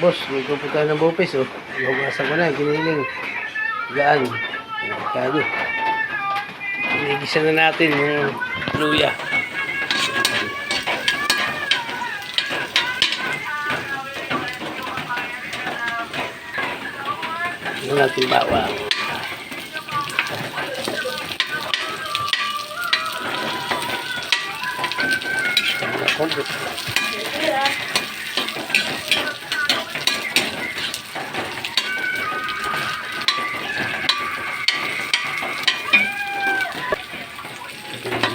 Boss, may pupunta ng bopes, oh. Hugasan ko na, giniling. Gaan. Kado. Inigisa na natin yung luya. Ito natin bawang. Konti.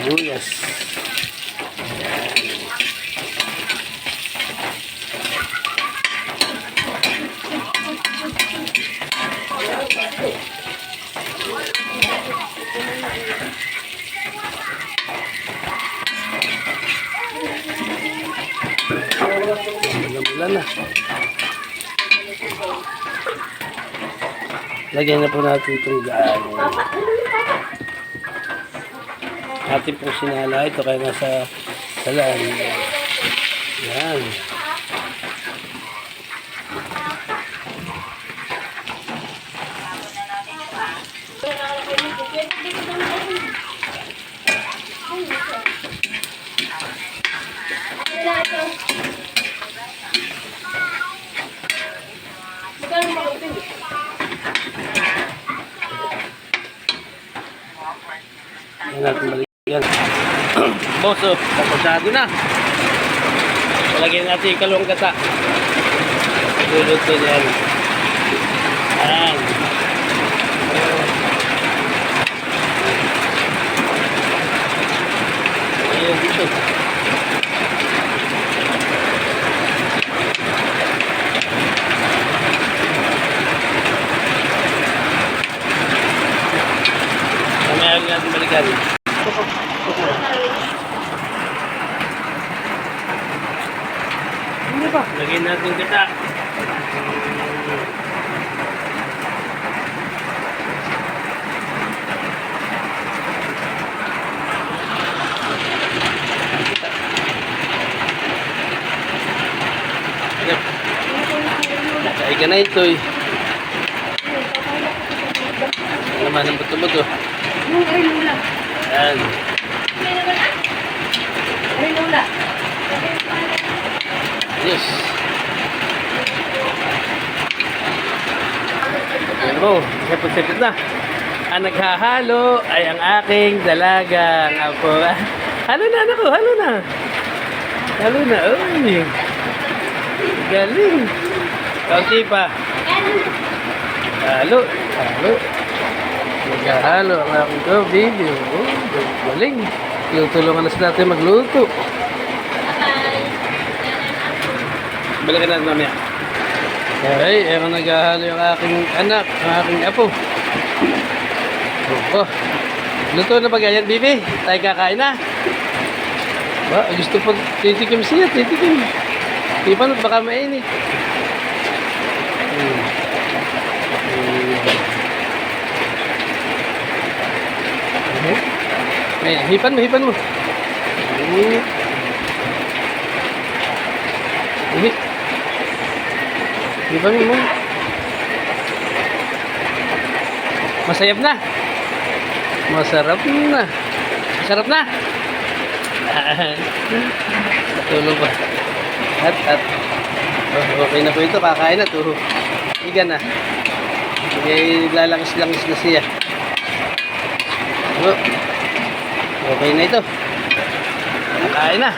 Luyas. Ulan na. Lagyan na po natin itong gaan. Atin po sinala ito kaya nasa salaan. Yan. Yan natin balikan. Boss, oh, tapasado na. Palagyan natin yung kalawang gata. Luluto yan. Yan. Ayan dito. Mamaya natin balikan. Hindi ba? Lagyan natin gata. Kaya ka na ito eh. Naman ang buto-buto. Ay, lula. Yan. Ay, lula. Yes. Pero, sapot-sapot na. Ang naghahalo ay ang aking dalagang apo. Halo na, anak ko. Halo na. Halo na. Uy. Galing. Kaunti pa. Halo. Halo. Naghahalo ang aking baby. Oh, galing. Tulungan na sila natin magluto. Balikan natin mamaya. Okay, ewan naghahalo yung aking anak, ang aking apo. Oh, luto na ba ganyan, bibi? Tayo kakain na. Ba, gusto po titikim siya, titikim. Di pa baka mainit. Ayan, hipan mo, hipan mo. Hipan mo. Masayap na. Masarap na. Masarap na. Tulog pa. At. Oh, okay na po ito. Kakain na to. Higa na. Okay, lalangis-langis na siya. Oh. Okay na ito. Kakain na.